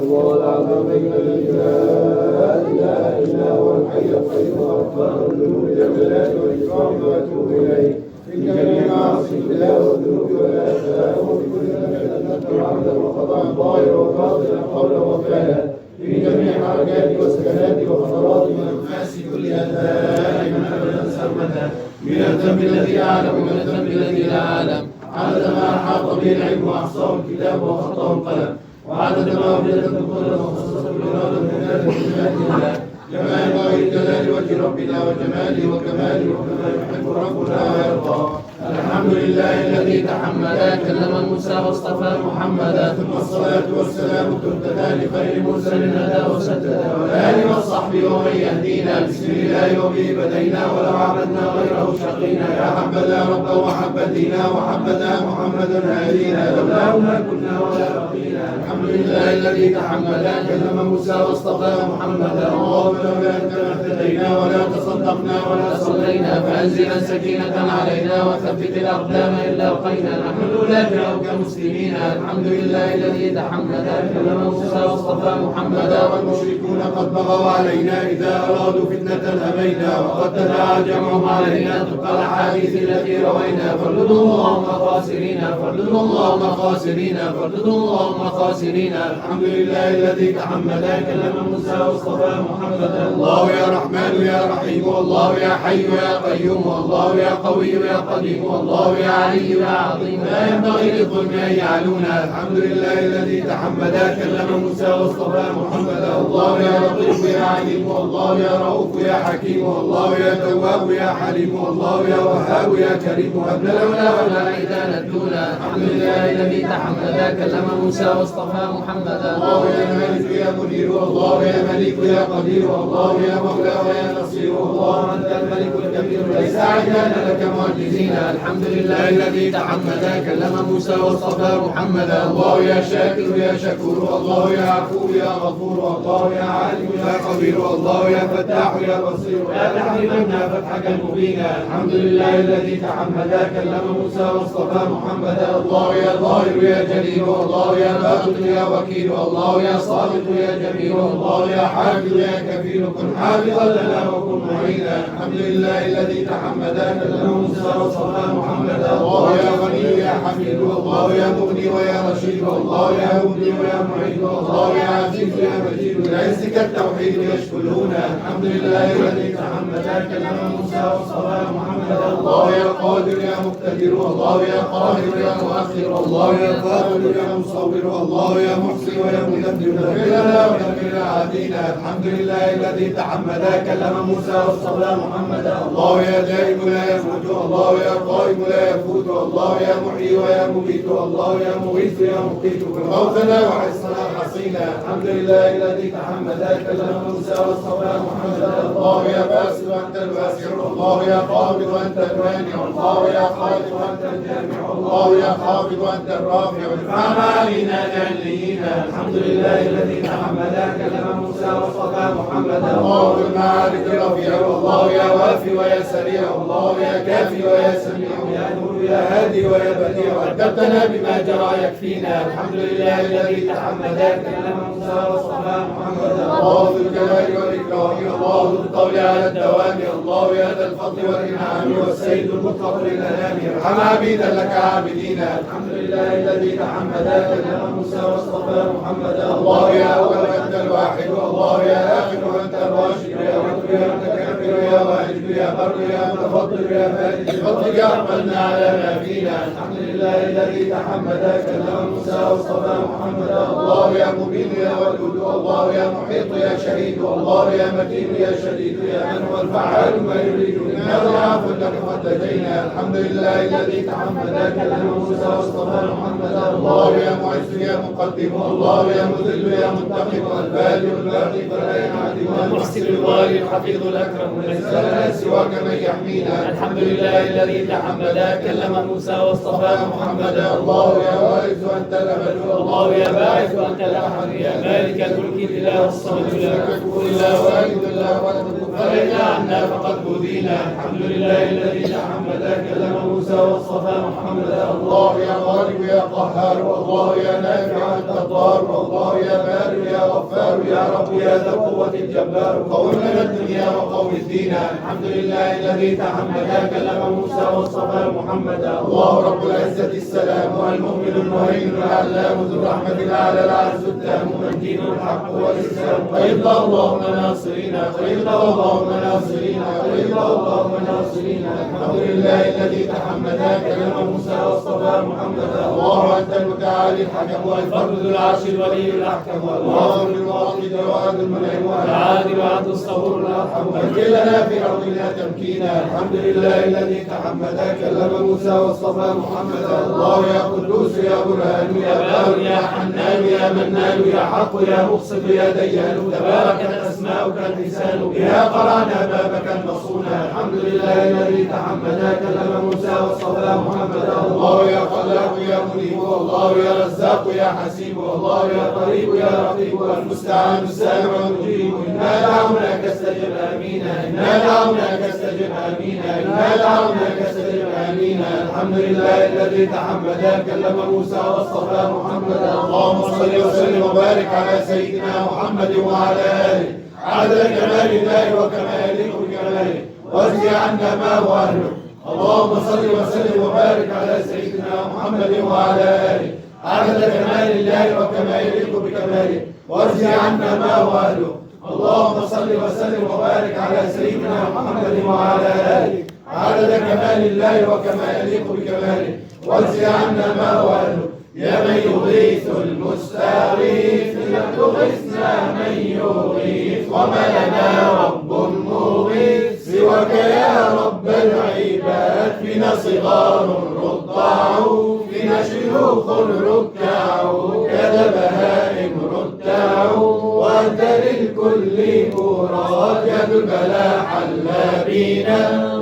الله العظيم الذي لا اله الا هو الحي القيوم غفار الذنوب ذا الجلال والاكرام واتوب اليه من جميع معاصي الله والذنوب والآثام وفي كل ذنب أذنبت عمدا وخطأ ظاهرا وباطنا قولا وفعلا في جميع حركاتي وسكناتي وخطراتي وأنفاسي كلها دائما أبدا سرمدا من الذنب الذي أعلم ومن الذنب الذي لا أعلم عدد ما أحاط به العلم وأحصاه الكتاب وخطه القلم وعدد ما وجدت القدرة وخصصت بالإرادة من ذلك الله كما ينبغي لجلال وجه ربنا وجماله وكماله وكما يحب ربنا ويرضى. الحمد لله الذي تحمل كلم موسى واصطفى محمدا ثم الصلاة والسلام تهتدى لخير مرسل هدى وسددا والآل والصحب ومن يهدينا بسم الله وبه بدينا ولو عبدنا غيره شقينا يا حبذا ربا وحبدينا وحبذا محمدا هادينا لولاه ما كنا ولا بقينا. الحمد لله الذي تحمل كلم موسى واصطفى محمدا اللهم لولا أنت ما اهتدينا ولا تصدقنا ولا صلينا فأنزلا سكينة علينا وثبت الأقدام إلا لقينا نحن الأولى كمسلمين. الحمد لله الذي تحمل كلم موسى واصطفى محمدا والمشركون قد بغوا علينا إذا أرادوا فتنة أبينا وقد تداعى جمعهم علينا طبق الأحاديث التي روينا فردوا اللهم خاسرين فردوا اللهم خاسرين فردوا اللهم خاسرين. الحمد لله الذي تحمل كلم موسى واصطفى محمدا الله يا رحمن يا رحيم الله يا حي يا قيوم الله يا قوي يا قديم الله يا علي يا عظيم لا ينبغي للظلم أن يعلونا. الحمد لله الذي تحمل كلم موسى واصطفى محمدا الله يا لطيف يا عليم الله يا رؤوف يا حكيم الله يا تواب يا حليم الله يا وهاب يا كريم هب لنا ولا إذا ندونا. الحمد لله الذي تحمل كلم موسى واصطفى محمدا الله يا مالك يا مدير الله يا مليك يا قدير الله يا مولى ويا نصير الله أنت الملك الكبير ليس عجانا لك معجزين. الحمد لله الذي تحمل كلم موسى واصطفى محمدا الله يا شاكر يا شكور الله يا عفو يا غفور الله يا عالم يا خبير الله يا فتاح يا بصير لا تحرمنا فتحك مبينا. الحمد لله الذي تحمل كلم موسى واصطفى محمدا الله يا ظاهر يا جليل الله يا باطن يا وكيل الله يا صادق يا جميل الله يا حافظ يا كفيل كن حافظا لنا وكن معينا. الحمد لله الذي تحمل كلم موسى واصطفى محمدا الله يا غني يا حميد الله يا مغني ويا رشيد الله يا مبدي ويا معيد الله يا عزيز يا مجيد بعزك التوحيد يشكلونا. الحمد لله الذي تحمل كلم موسى واصطفى محمدا الله يا قادر يا مقتدر الله يا قاهر يا مؤخر الله يا قادر يا مصور الله يا محسن ويا مدبر دبر لنا ودبر عادينا. الحمد لله الذي تحمل كلم موسى واصطفى محمدا الله يا دائم لا يموت الله يا قائم لا يفوت الله يا محيي ويا مميت الله يا مغيث يا مقيت كن غوثنا وحصنا حصينا. الحمد لله الذي تحمل كلم موسى واصطفى محمدا الله يا باسل وانت الواسع الله يا قابض وانت المانع الله يا خالق وانت الجامع الله يا خافض وانت الرافع ارفعنا علينا لعلينا. الحمد لله الذي تحمل كلم موسى واصطفى محمدا الله المعارك رفيع الله يا وافي ويا سريع الله يا كافي ويا سميع يا نور يا هادي ويا بديع أدبتنا بما جرى يكفينا. الحمد لله الذي تحمل كلم موسى واصطفى محمدا الله ذو الجلال والإكرام الله ذو الطول على الدوام الله يا ذا الفضل والإنعام والسيد المطلق للأنام ارحم عبيدا لك عابدين. الحمد لله الذي تحمل كلم موسى واصطفى محمدا الله يا أول وأنت الواحد الله يا آخر وأنت الراشد يا رب يا متكبر يا واجد يا بر يا متفضل يا فاتح بفضلك أقبلنا على ما فينا. الحمد لله الذي تحمل كلم موسى واصطفى محمدا الله يا مبين يا ودود الله يا محيط يا شهيد الله يا متين يا شديد يا من هو الفعال ما يريد إنا ضعاف لك قد لدينا. الحمد لله الذي تحمل كلم موسى واصطفى محمدا الله يا معز يا مقدم الله يا مذل يا منتقم البادئ الباقي فلا ينعدم المحسن الوالي الحفيظ الأكرم ليس لنا سواك من يحمينا. الحمد لله الذي تحمل كلم موسى واصطفى محمدا الله يا وارث وأنت الأبد الله يا باعث وأنت الأحد يا مالك الملك الإله الصمد لا كفور إلا واحد لا ولد فرج عنا فقد هدينا. الحمد لله الذي تحمد كلم موسى واصطفى محمدا. الله يا غالب يا قهار، والله يا نافع انت الضار، والله يا بار يا غفار، يا رب يا ذا القوة الجبار. قوم لنا الدنيا وقوم الدين. الحمد لله الذي تحمد كلم موسى واصطفى محمدا. الله رب العزة السلام، والمؤمن المهيمن العلام، ذو الرحمة الاعلى العز التام، الدين الحق والاسلام. قيض اللهم ناصرين، قيض اللهم ناصرين، قيض اللهم ناصرين. الحمد لله الذي تحمد كلم موسى واصطفى محمدا. الله انت المتعالي الحكم، والفرد ذو العرش الولي الاحكم، والله المعطي جواد المنعم، العادل عبد الصبور الارحم. مكن لنا في ارضنا تمكينا. الحمد لله الذي تحمد كلم موسى واصطفى محمدا. الله يا قدوس يا برهان يا بار يا حنان يا منان يا حق يا مقسط يا ديان. تباركت اسماؤك الحسان، بها قرانا بابك المصونا. الحمد لله الذي تحمد كلم موسى واصطفى محمدا. الله يا خلاق يا منيب، والله يا رزاق يا حسيب، والله يا قريب يا رقيب، والمستعان السامع المجيب. انا دعوناك استجب امينا، انا دعوناك استجب امينا، انا دعوناك استجب امينا. الحمد لله الذي تحمد كلم موسى واصطفى محمدا. اللهم صل وسلم وبارك على سيدنا محمد وعلى اله عدد كمال الله وكماله وكماله، واجزي عنا ما هو اهله. اللهم صل وسلم وبارك على سيدنا محمد وعلى اله عدد كمال الله وكماله بكماله، واجزي عنا ما هو اهله. اللهم صل وسلم وبارك على سيدنا محمد وعلى اله عدد كمال الله وكماله بكماله، واجزي عنا ما هو اهله. يا من يغيث المستغيث تغثنا من يغيث، وما لنا رب مغيث سواك يا رب العباد. فينا صغار رضعوا، فينا شيوخ ركعوا، كذا بهائم رتعوا، وأنت للكل مراد. يا ذو البلاء حل بينا،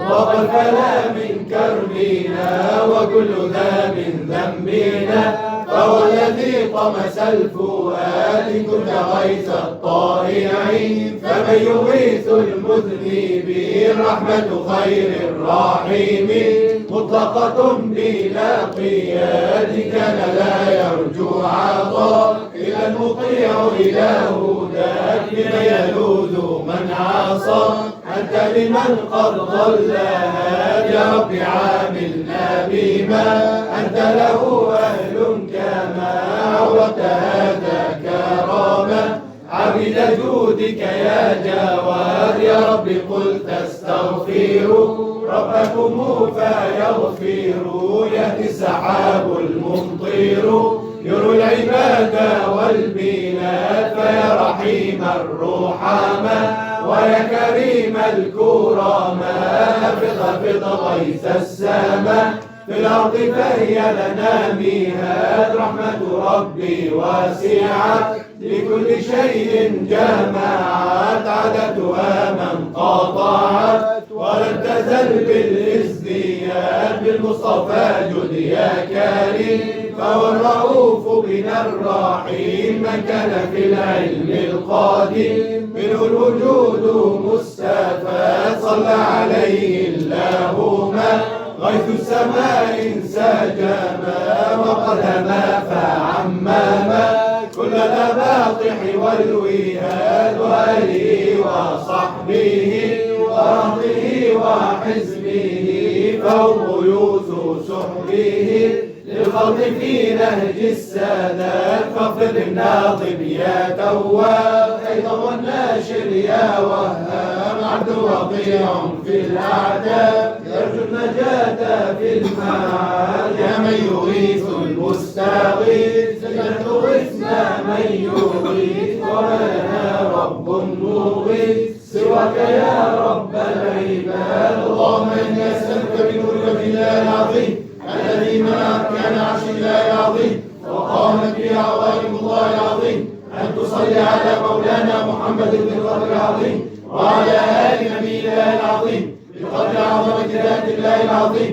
ضاق الفلا من كربنا، وكل ذا من ذنبنا. فهو الذي طمس الفؤاد كل غيث الطائعين. فمن يغيث المذنبين، رحمة خير الراحمين مطلقة بلا قياد. كان لا يرجو عطاء إلا المطيع إلى هداك. بمن يلوذ من عصى أنت لمن قد ضلها. يا رب عاملنا بما أنت له أهل، كما عودت هذا كرامة عبد جودك يا جواد. يا رب قلت استغفروا ربكم فيغفروا. يأتي السحاب الممطر يروي العباد والبلاد. فيا رحيم الرحماء ويا كريم الكرماء، افض غيث السماء في الأرض فهي لنا مهاد. رحمة ربي واسعت لكل شيء جمعت، عادتها من قطعت ولن تزل بالازدياد. بالمصطفى جد يا كريم، فهو الرؤوف بنا الرحيم. من كان في العلم القديم منه الوجود مستفاد. صلى عليه اللهم غيث السماء انسجما، وقدما فعمما كل الأباطح والوهاد. وآله وصحبه ورهطه وحزبه، فهم غيوث سحبه للخلق في نهج السادات. فاغفر الناظم يا تواب، أيضا والناشر يا وهاب. عبد وقيع في الأعداء يرجو النجاة في المعاد. يا من يغيث المستغيث تغثنا من يغيث، وما لنا رب مغيث سواك يا رب العباد. اللهم إني أسألك بنور وجه الله العظيم الذي منع أركان عرش الله العظيم وقامت به عظائم الله العظيم، أن تصلي على مولانا محمد بالقدر العظيم، وعلى آل نبي الله العظيم بقدر عظمة ذات الله العظيم،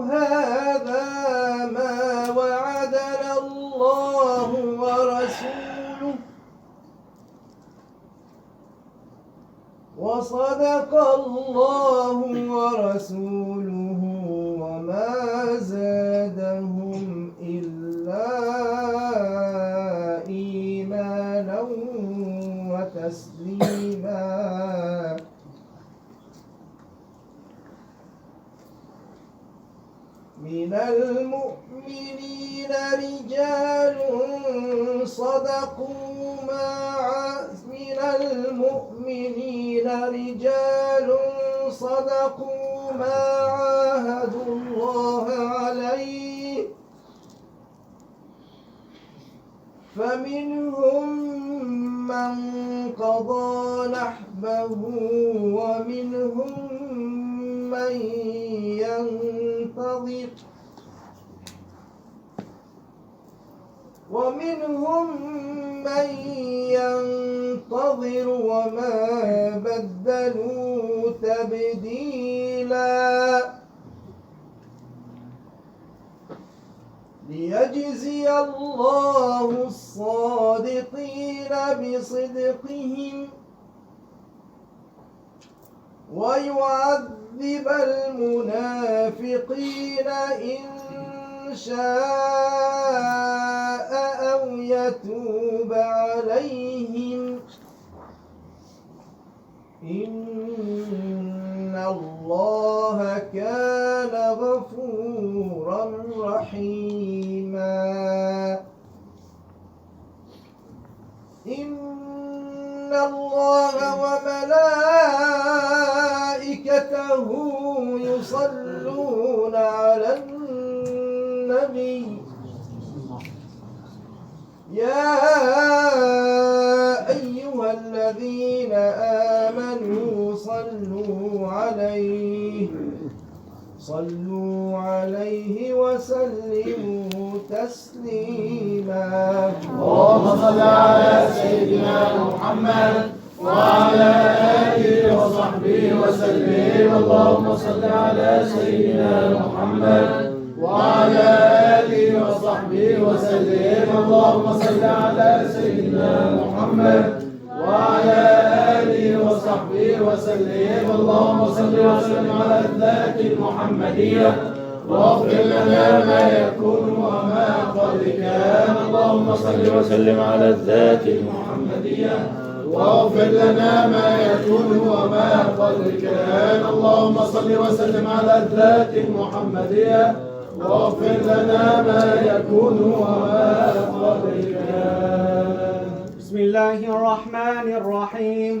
هذا ما وعدنا الله ورسوله وصدق الله ورسوله وما زادهم إلا إيمانا وتسليما. من المؤمنين رجال صدقوا ما عاهدوا الله عليه فمنهم من قضى نحبه ومنهم من ينتظر وما بدلوا تبديلا. ليجزي الله الصادقين بصدقهم ويعذب المنافقين إن شاء أو يتوب عليهم إن الله كان غفورا رحيما. إن الله وملائكته يصلون على النبي يا أيها الذين آمنوا صلوا عليه وسلموا تسليما. اللهم صل على سيدنا محمد وعلى آله وصحبه وسلم. اللهم صل على سيدنا محمد وعلى آله وصحبه وسلم. اللهم صل على سيدنا محمد وعلى آله وصحبه وسلم. اللهم صل وسلم على الذات المحمدية واغفر لنا ما يكون وما قد كان. اللهم صل وسلم على الذات المحمدية واغفر لنا ما يكون وما قد كان. اللهم صل وسلم على الذات المحمدية واغفر لنا ما يكون وما قد كان. بسم الله الرحمن الرحيم.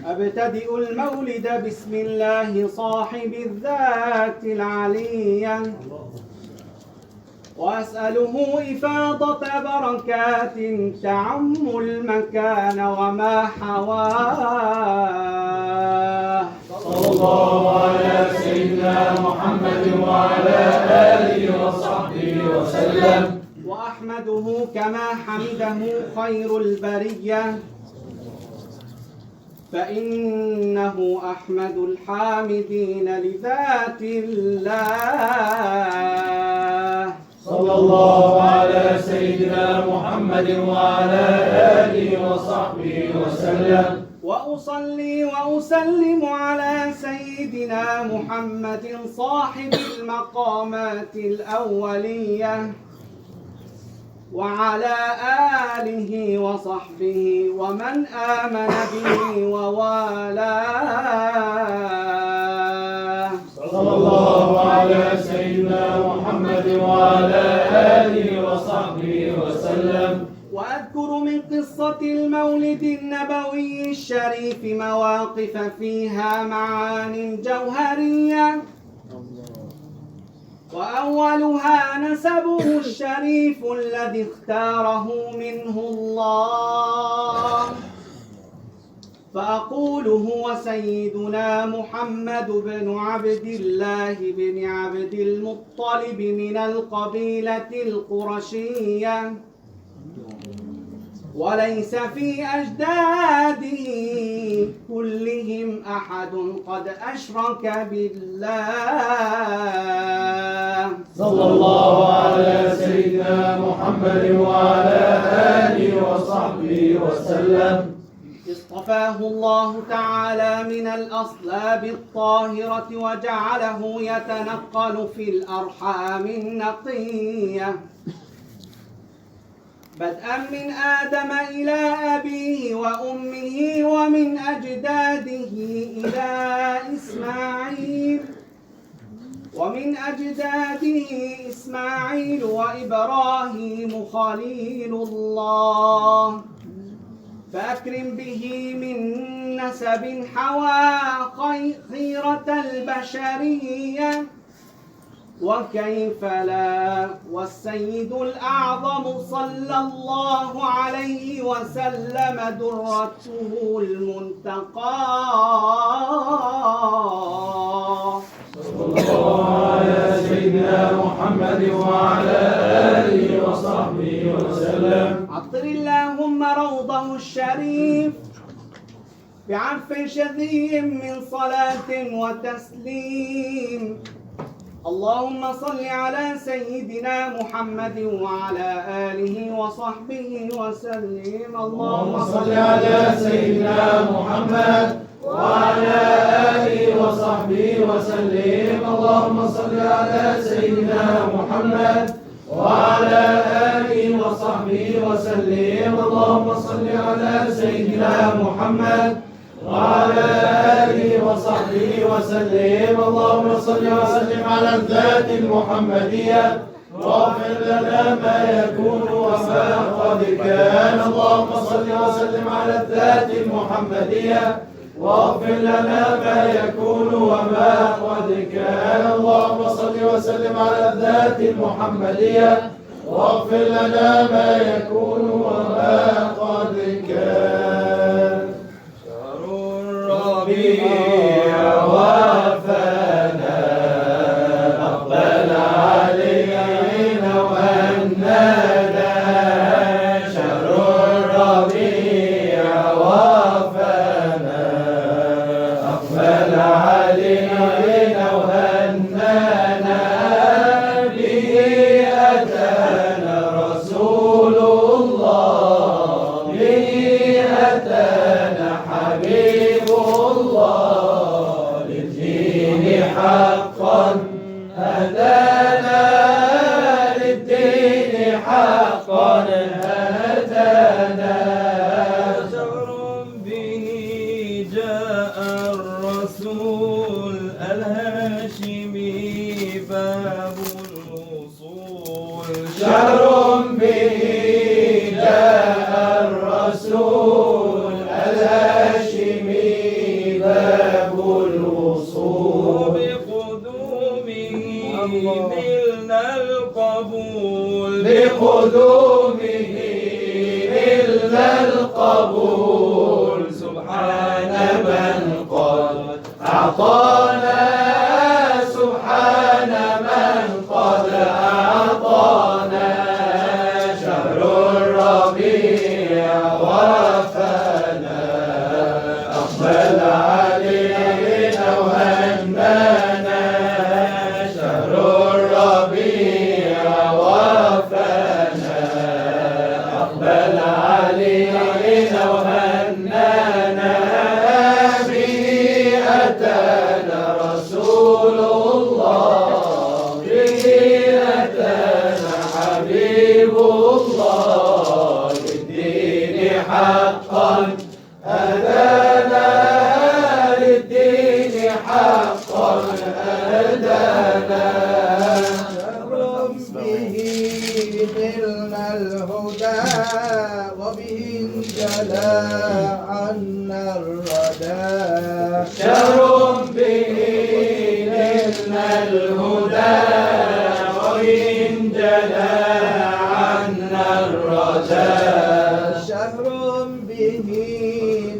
أبتدئ المولد بسم الله صاحب الذات العلية وأسأله إفاضة بركات تعم المكان وما حواه. صلى الله على سيدنا محمد وعلى آله وصحبه وسلم. وأحمده كما حمده خير البرية فإنه أحمد الحامدين لذات الله. صلى الله على سيدنا محمد وعلى آله وصحبه وسلم. وأصلي وأسلم على سيدنا محمد صاحب المقامات الأولية وعلى آله وصحبه ومن آمن به ووالاه. صلى الله على سيدنا محمد وعلى آله وصحبه وسلم. وأذكر من قصة المولد النبوي الشريف مواقف فيها معان جوهرية وأولها نسبه الشريف الذي اختاره منه الله فأقول هو سيدنا محمد بن عبد الله بن عبد المطلب من القبيلة القرشية وليس في أجداده كلهم أحد قد أشرك بالله. صلى الله على سيدنا محمد وعلى آله وصحبه وسلم. اصطفاه الله تعالى من الأصلاب الطاهرة وجعله يتنقل في الأرحام النقية بدءا من آدم إلى أبيه وأمه ومن أجداده إلى إسماعيل وإبراهيم خليل الله، فأكرم به من نسب حوى خيرة البشرية، وكيف لا، والسيد الأعظم صلى الله عليه وسلم درته المنتقى. صلى الله على سيدنا محمد وعلى آله وصحبه وسلم. عطر اللهم روضه الشريف بعرف شذي من صلاة وتسليم. اللهم صل على سيدنا محمد وعلى آله وصحبه وسلم. اللهم صل على سيدنا محمد وعلى آله وصحبه وسلم. اللهم صل على سيدنا محمد وعلى آله وصحبه وسلم. اللهم صل على سيدنا محمد وعلى آله وصحبه وسلم. اللهم صل وسلم على الذات المحمدية واغفر لنا ما يكون وما قد كان. اللهم صل وسلم على الذات المحمدية واغفر لنا ما يكون وما قد كان. اللهم صل وسلم على الذات المحمدية واغفر لنا ما يكون وما قد كان. الربيع وفانا أقبل علينا وأننا شهر الربيع وفانا أقبل علينا وأننا به أتانا رسول الله، به أتانا حبيب الله، للدين حقا هدانا، للدين حقا هدانا. شهر به جاء الرسول الهاشمي باب الوصول. شهر به جاء الرسول الهاشمي باب الوصول. بقدومه نلنا القبول، بقدومه نلنا القبول. سبحان من قد أعطانا، سبحان من قد أعطانا. شهر الربيع وفانا أقبل علينا وهنانا. شهر الربيع وفانا أقبل علينا وهنانا. به أتانا رسول الله، به أتانا حبيب الله، للدين حقا هدانا، للدين حقا هدانا. شهر به نلنا الهدى وبه انجلى عنا الردى. شهر به نلنا الهدى وإن جلى عنا الرجاء. شهر به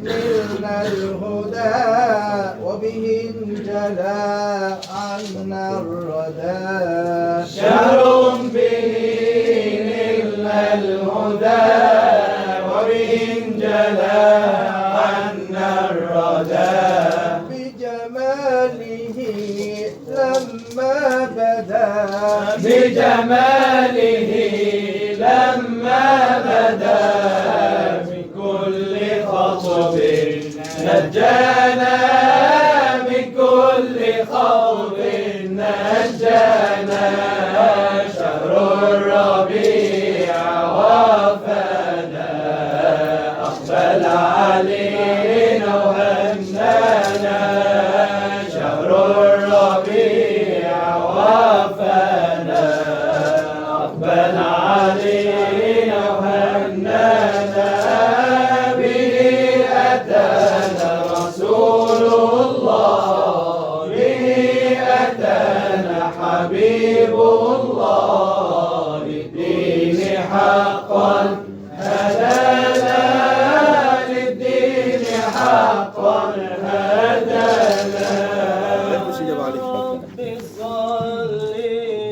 نلنا الهدى وبه انجلى عنا الردى. شهر به نلنا الهدى وبه وفانا من كل خطب نجانا من كل خطب نجانا شهر الربيع وفانا أقبل علينا وهنانا شهر الربيع وفانا أقبل علينا وهنانا به أتانا رسول الله به أتانا حبيب الله للدين حقا هدانا للدين حقا هدانا رب صل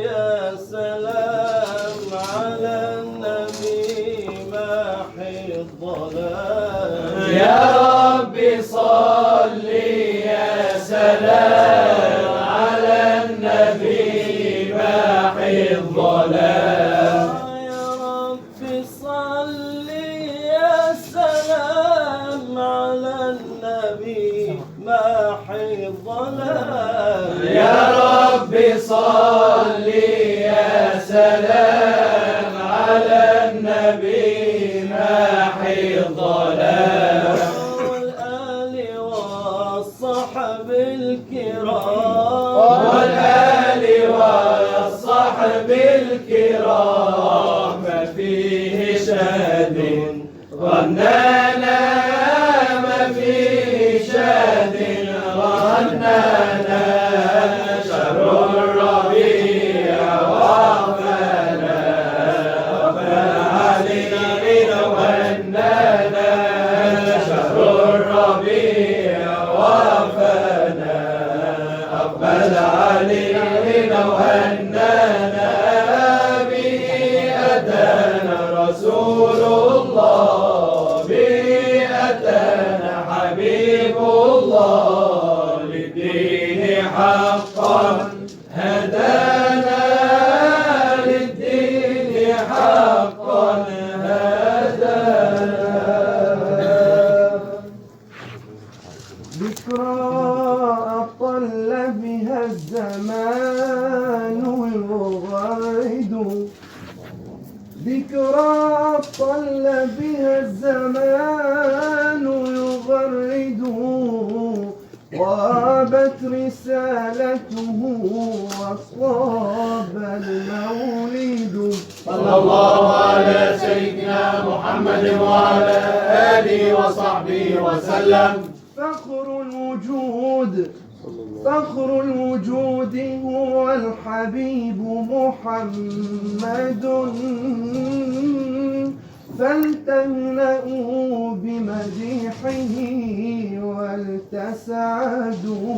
يا سلام على النبي محي الظلام يا رب صل يا سلام على النبي محي الظلام يا رب صل يا سلام على النبي محي الظلام يا رب صل يا سلام على النبي محي الظلام والآل والصحب الكرام والآل والصحب الكرام ما فيه شاد غنانا ما فيه شاد غنانا شهر الربيع وفانا أقبل علينا وهنانا شهر الربيع وفانا أقبل علينا وهنانا به أتانا رسول الله به أتانا حبيب الله للدين حقا هدانا للدين حقا هدانا ذكرى أطل بها الزمان يغرد ذكرى أطل بها الزمان يغرد غابت رسالته وصاب المولد صلى الله على سيدنا محمد وعلى آله وصحبه وسلم فخر الوجود فخر الوجود هو الحبيب محمد فلتهنئوا بمديحه ولتسعدوا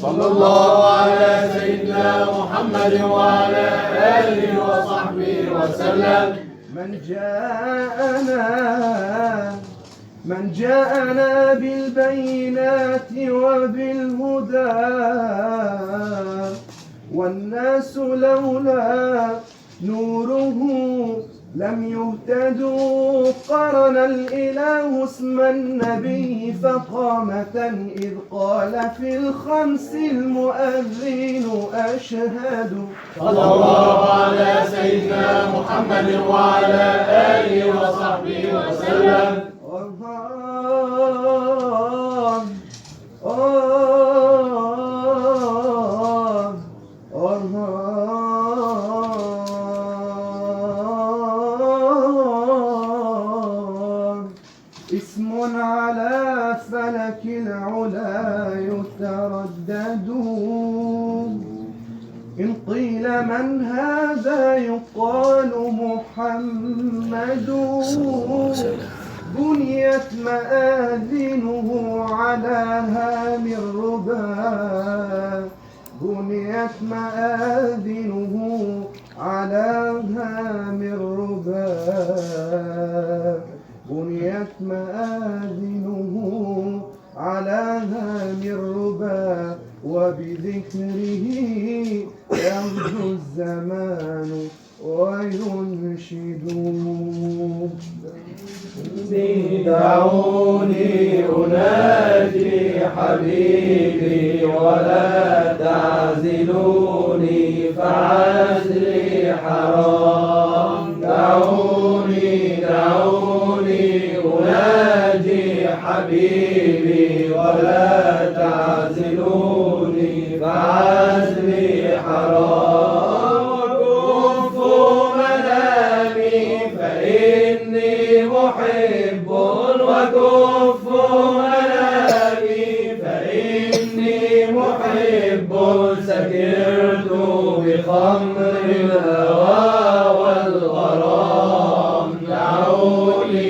صلى الله على سيدنا محمد وعلى آله وصحبه وسلم من جاءنا بالبينات وبالهدى والناس لولا نوره لم يهتدوا قرن الإله اسم النبي فقامة إذ قال في الخمس المؤذن أشهد صلى الله على سيدنا محمد وعلى آله وصحبه وسلم اسم على فلك العلا يتردد إن قيل من هذا يقال محمد بنيت مآذنه على هام الربا بنيت مآذنه على هام الربا بنيت مآذنه على هام الربا وبذكره يغدو الزمان وينشد دعوني أناجي حبيبي ولا تعزلوني فعزلي حرام. دعوني أناجي حبيبي ولا تعزلوني فعزلي حرام. وكفوا منامي فإني محب وكفوا منامي فإني محب سكرت بخمر الهوى والغرام. دعوني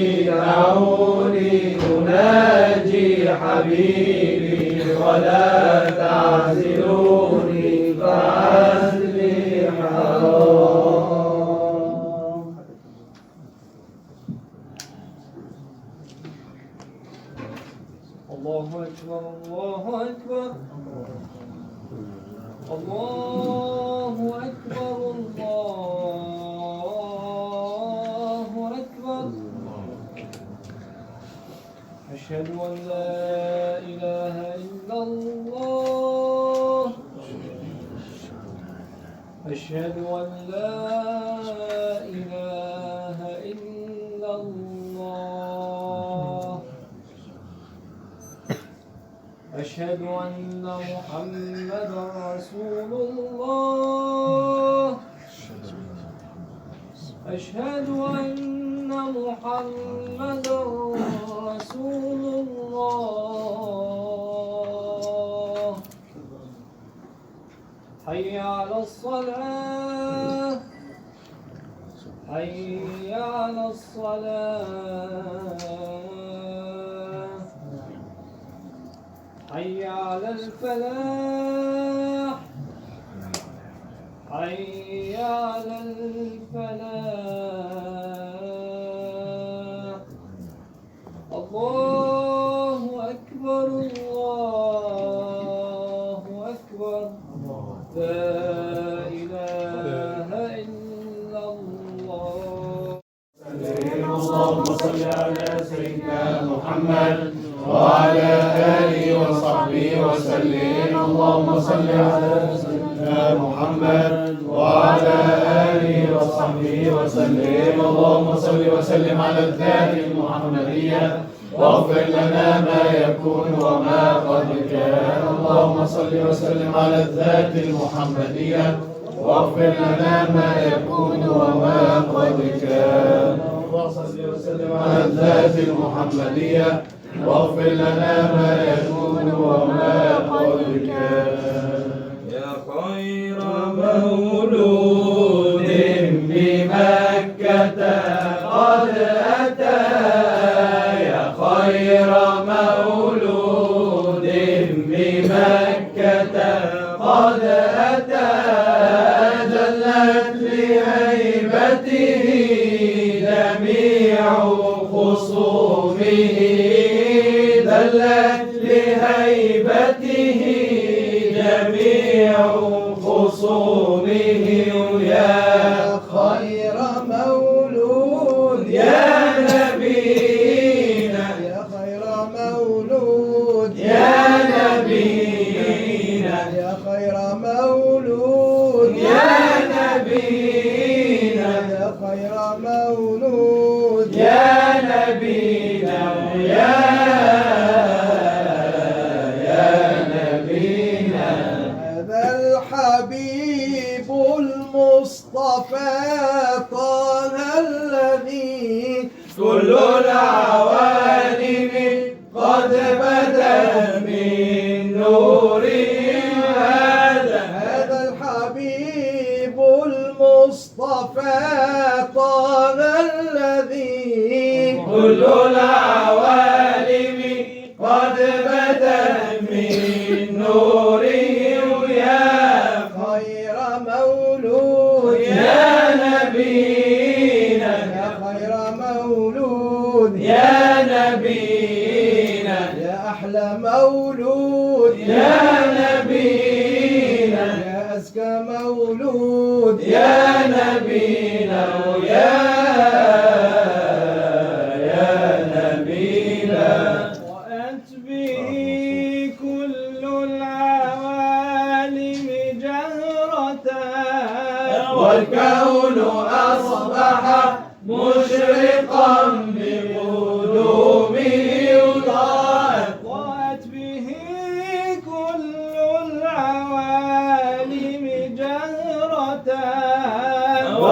أناجي حبيبي ولا تعزلوني فعزلي حرام. الله أكبر الله أكبر الله أكبر الله أكبر. أشهد أن لا إله إلا الله. أشهد أن لا إله إلا الله. أشهد أن محمدا رسول الله. أشهد أن محمدا رسول الله. حي على الصلاة حي على الصلاة حي على الفلاح حي على الفلاح. الله أكبر الله أكبر. لا إله إلا الله. اللهم صل على سيدنا محمد وعلى آله وصحبه وسلم. اللهم صل على سيدنا محمد وعلى آله وصحبه وسلم. اللهم صل وسلم على الذات المحمدية واغفر لنا ما يكون وما قد كان. اللهم صل وسلم على الذات المحمدية واغفر لنا ما يكون وما قد كان. اللهم صل وسلم على الذات المحمدية واغفر لنا ما يكون وما قد كان. يا خير مولود بمكة قد أتى. يا خير مولود بمكة قد أتى. جلت لهيبته جميع خصومه. دلت لهيبته جميع خصومه. يا خير مولود يا نبينا. يا خير مولود يا نبينا. يا خير مولود يا نبينا. يا خير مولود يا نبينا. يا نبينا. هذا الحبيب المصطفى طه الذي كل العوالم قد بدا من نوره. هذا الحبيب المصطفى طه الذي كل العوالم قد بدا من نوره. يا خير مولود يا نبينا. يا خير مولود يا نبينا. يا أحلى مولود يا نبينا. يا أزكى مولود يا نبينا. يا نبينا.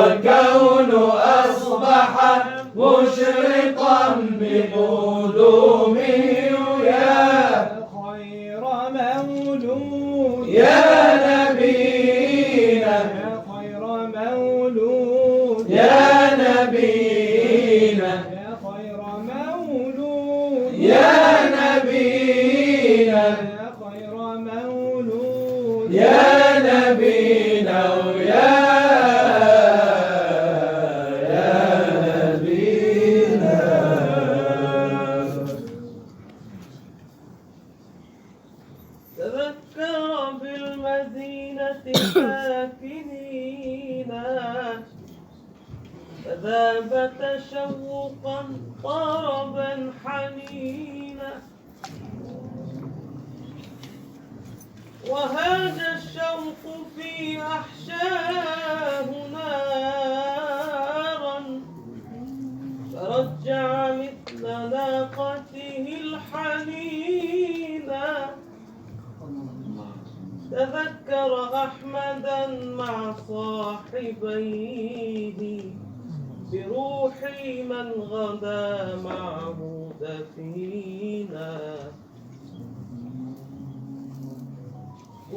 والكون أصبح مشرقا بقدومه يا خير مولود يا نبينا يا خير مولود يا نبينا يا خير مولود يا نبينا يا خير مولود يا نبينا ويا نبينا. تذكر بالمدينة ساكنين فذاب تشوقا طربا حنينا وهاج الشوق في أحشاه نارا فرجع مثل ناقته الحنينة تذكر أحمدا مع صاحبيه بروح من غدا معه دفينا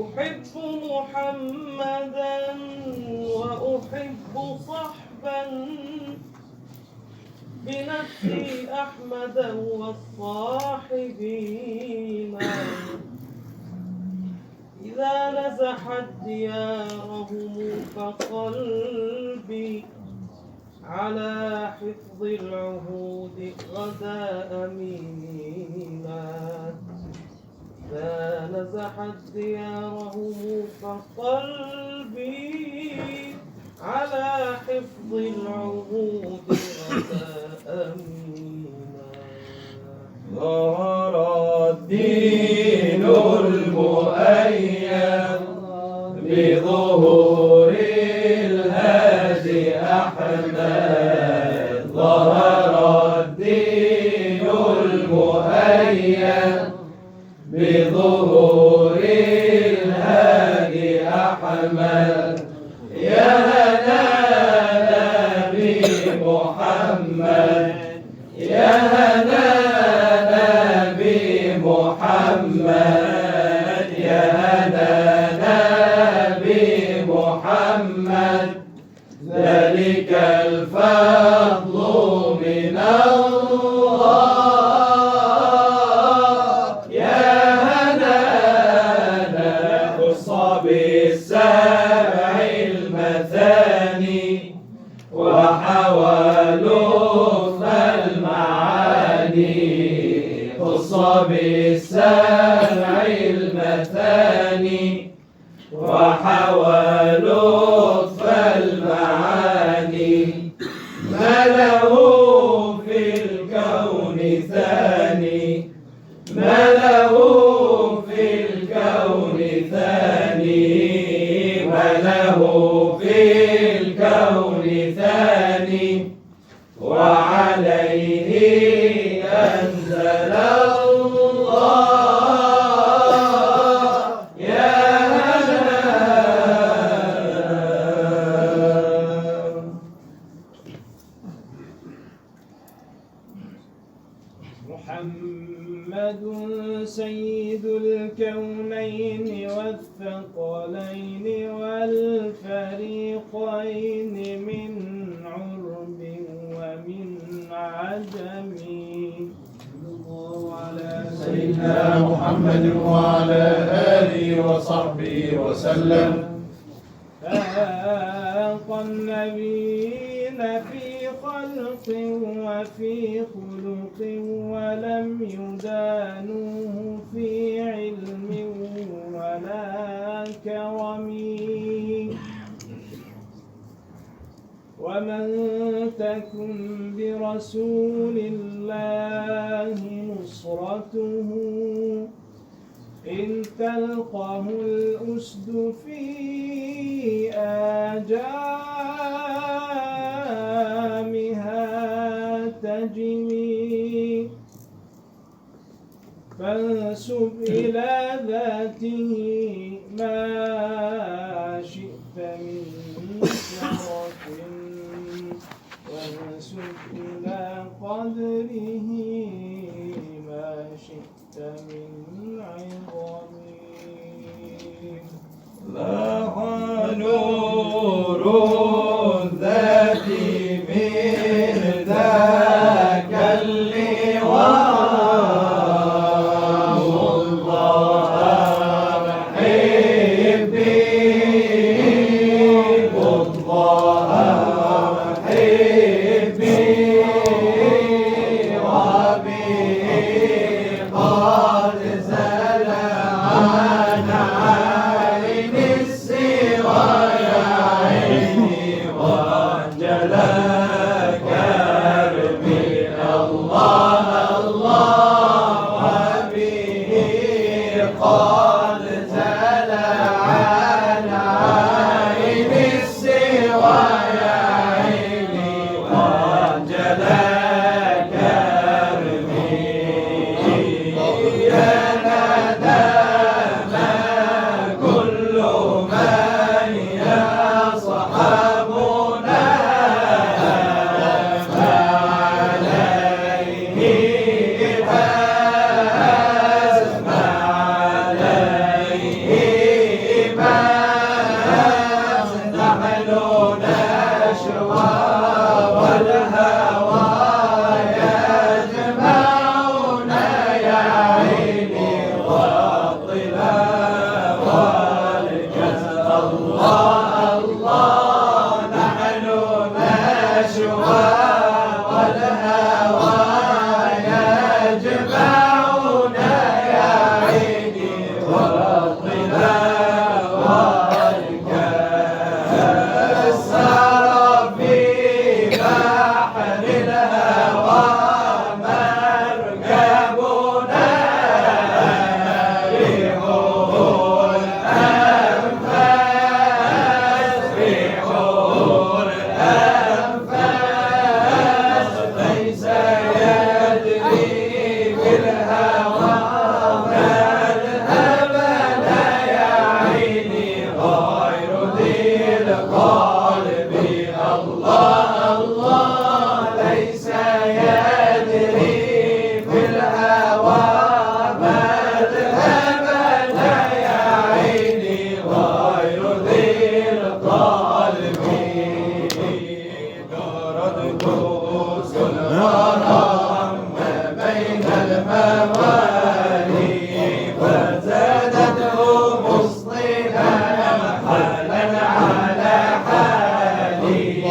أحب محمدا وأحب صحبا بنفسي أحمدا والصاحبين إذا نزحت ديارهم فقلبي على حفظ العهود غدا أمينا إذا نزحت ديارهم فقلبي على حفظ العهود غدا أمينا ظهر الدين المؤيد بظهور الهادي أحمد ظهر الدين المؤيد بظهور الهادي أحمد يا هنا نبي محمد يا هنا نبي محمد يا هنا نبي محمد ذلك الفضل من الله يا هنانا خص بالسبع المثاني وحوى لطف المعاني خص بالسبع المثاني وحوى لطف المعاني ما له في الكون ثاني ما له في الكون ثاني ما له في الكون ثاني وعليه أنزل الله يا محمد سيد الكونين والثقلين والفريقين من عرب ومن عجم سيدنا محمد وعلى آله وصحبه وسلم فاق النبيين في خلق وفي خلق ولم يدانوه في علم ولا كرم ومن تكن برسول الله نصرته إن تلقه الأسد في آجامها تجني فانسب إلى ذاته ما شئت من شرف قدره ما شئت من عظم لاح نور الذات من ذاك اللواء الله محبي الله محبي وبه قد زال عن عين السوى يا عيني وانجلى كربي الله الله وبه قد زال عن عين السوى يا عيني وانجلى كربي يا ندم كل من يصحبنا فعليه بأس فعليه بأس نحن نشوى والهوى يجمعنا يا عيني والظلام والكسر الله الله نحن نشوى والهوى يجمعنا يا عيني والظلام والكسر في بحر الهوى مركبنا ريحه الأنفاس ريحه الأنفاس ليس يدري بالهوى مذهبنا يا عيني غير ذي القلب الله الله ليس يدري بالهوى مذهبنا يا عيني غير ذي القلب جردت الغرام ما بين الموالي فزادته مصطفى حالا على حالي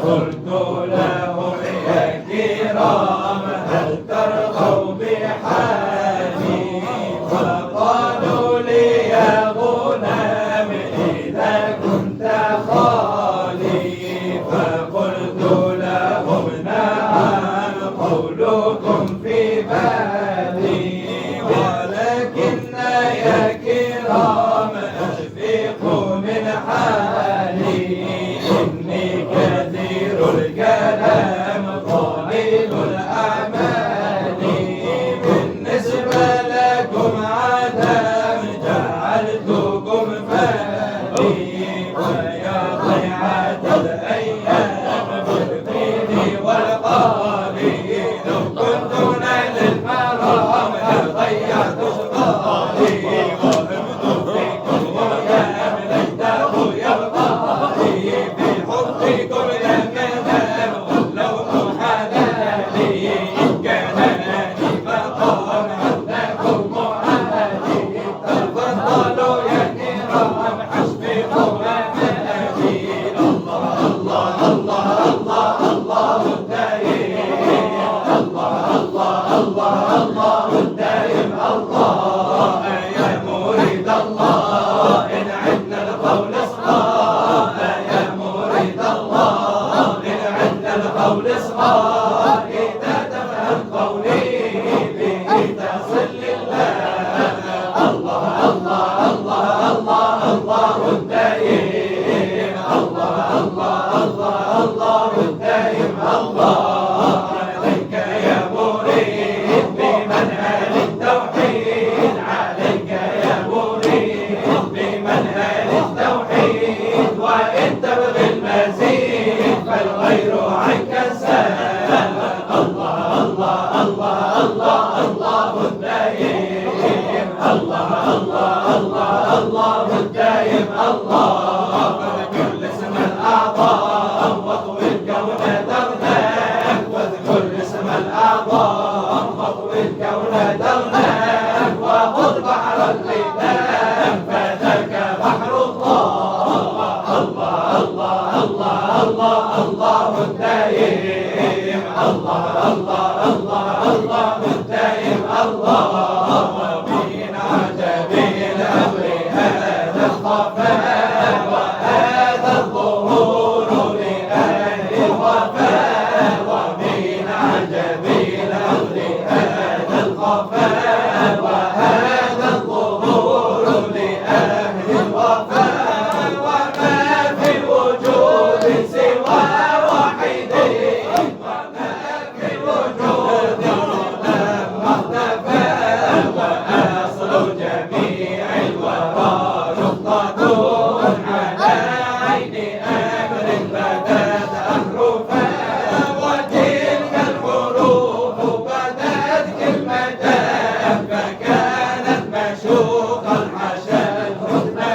قلت لهم يا كرام هل ترضوا بحالي فقالوا لي يا غلام إذا كنت خالي فقلت لهم نعم قولكم في بالي ولكن يا كرام أشفق من حالي إني كثير الكلام قليل الأعمال بالنسبة لكم عدم جعلتكم فاني ويا ضيعة الأيام بالبيد والقالي لو كنتن للمرام لضيعت شقالي وهمت فيكم وكان ليته يبقالي بحبكم يا كلام واللوم حلالي إن كان لي مقام عندكم معالي تفضلوا يا كرام حسبكم أمالي الله الله الله الله الله الدايم الله الله الله الله الدايم الله يا مريد الله إن عدنا القول اصغى يا مريد الله إن عدنا القول اصغى إذا تفهم قولي به تصل لله الله الله الله الله الله الدايم الله الله الله الله الدايم الله عليك يا مريد بمنهل التوحيد عليك يا مريد بمنهل التوحيد وإن تبغي المزيد فالغير عنك سهل دايم الله الله الله الله دايم الله من عجب الأمر هذا الخفاء وهذا الظهور لأهل الوفاء ومن عجب الأمر هذا الخفاء وهذا الظهور لأهل الوفاء وما في الوجود سوى واحد وما في الوجود لما اختفى وأصل جميع الورى نقطة على عين أمر بدت أحرفا وتلك الحروف بدت كلمة فكانت مشوقا حشا الحسنى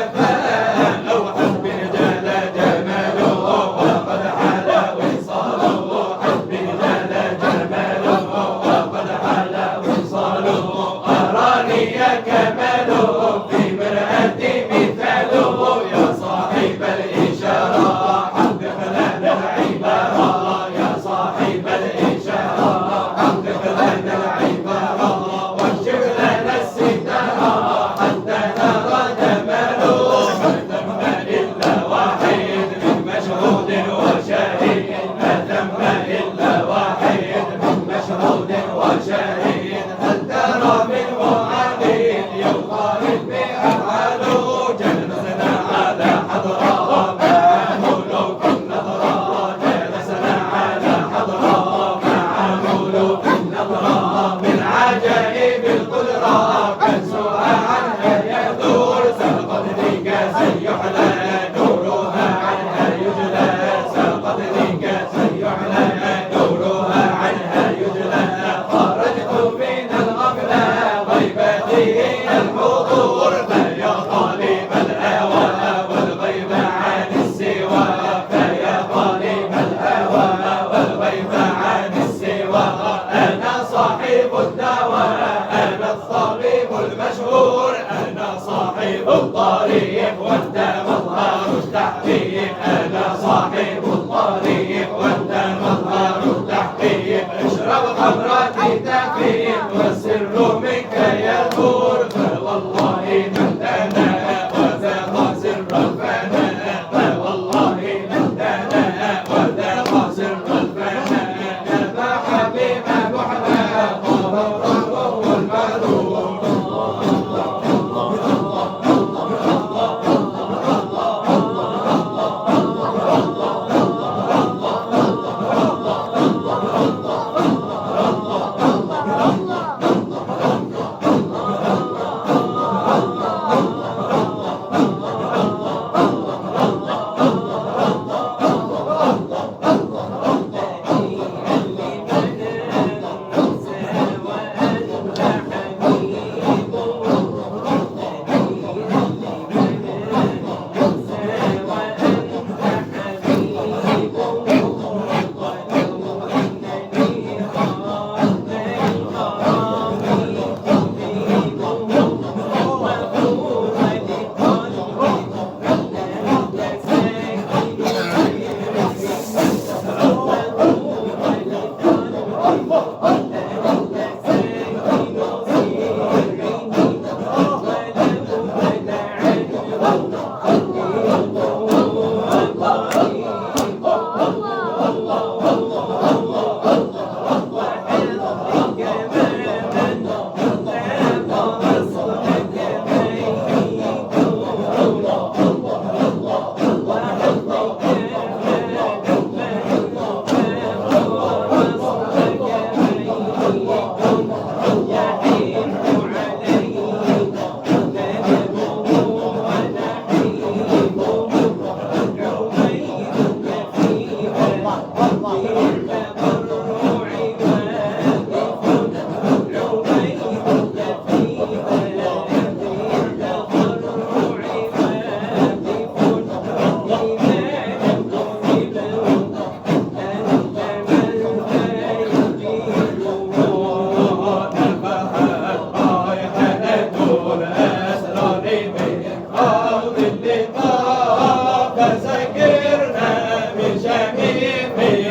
لوحا بجل جماله وقد حلا وصاله حسب جل جماله وقد حلا وصاله أراني كماله في مرآة مثاله يا صاحب الإشارة حقق لنا العبارة يا صاحب الإشارة حقق لنا العبارة واكشف لنا الستارة حتى نرى جماله ما تم إلا واحد من مشهود وشاهد ما تم إلا واحد من مشهود وشاهد هل ترى منه عديد يقارن بأفعاله جلسنا على حضرة مع ملوك النظرة جلسنا على حضرة مع ملوك النظرة من عجائب القدرة كنسها عنها يدور سقط كاسا يحلى نورها عنها يجلى سقط كاسا يحلى نورها عنها يجلى خرجت من الغفلة غيبته الحضور فيا طالب الهوى والغيب عن السوى فيا طالب الهوى والغيب عن السوى أنا صاحب الدواء أنا الطبيب المشهور أنا صاحب الطريق وأنت مظهر التحقيق أنا صاحب الطريق وأنت مظهر التحقيق اشرب خمرتي تفيق والسر منك يدور فوالله من دنا وذاق سر الفناء فوالله من دنا وذاق سر الفناء نبى حبيب محمد وهو المعروف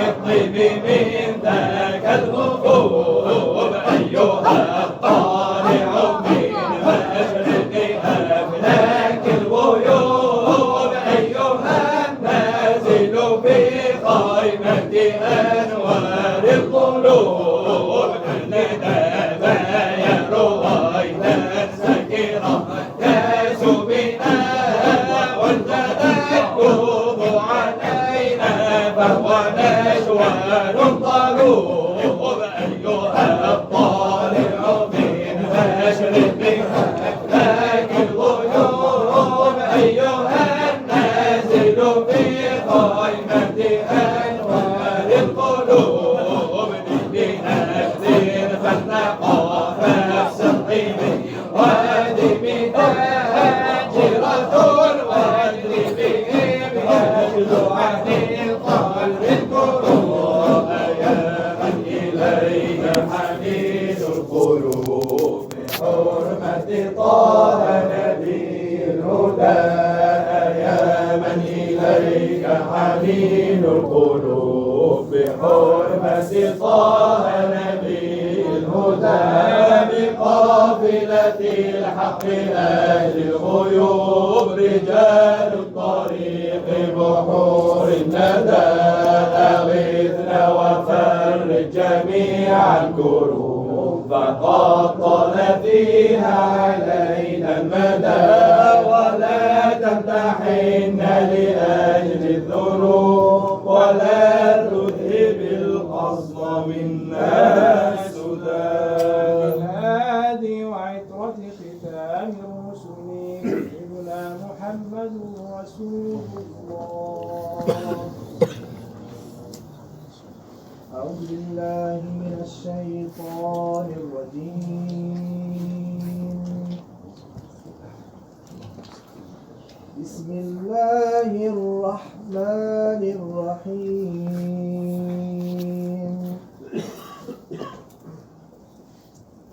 الطيب من ذاك الغروب أيها الطالع من مشرق أفلاك الغيوب أيها النازل في خيمة أنوار القلوب لذا يا رويدا السكرة كاسبنا والتذكر علينا فهو نشوان طلوب أيها الطالع من مشرق أفلاك الغيوب أيها النازل في خيمة أنوار القلوب بنفس فلنقى فافسقي وادم تاجرة وادري بهم يجلو عن القلب الكروب يا من إليك حنين القلوب بحرمة طه نبي الهدى يا من إليك حنين القلوب بحرمة طه نبي الهدى بقافلة الحق أهل الغيوب رجال الطريق بحور الندى أغثنا وفرج جميع الكروب فقد طال فيها علينا المدى ولا تمتحن لأجل الذنوب ولا تذهب القصد منا السدى هذه وعترة ختام الرسل سيدنا محمد رسول الله. أعوذ بالله من الشيطان الرجيم. بسم الله الرحمن الرحيم.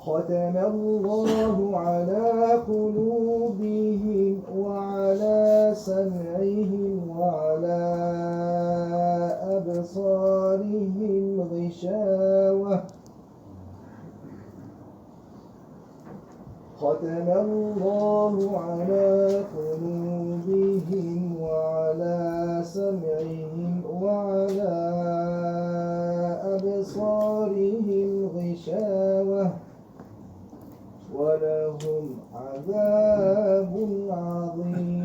ختم الله على قلوبهم وعلى سمعهم وعلى أبصارهم غشاوة. ختم الله على قلوبهم وعلى سمعهم وعلى أبصارهم غشاوة ولهم عذاب عظيم.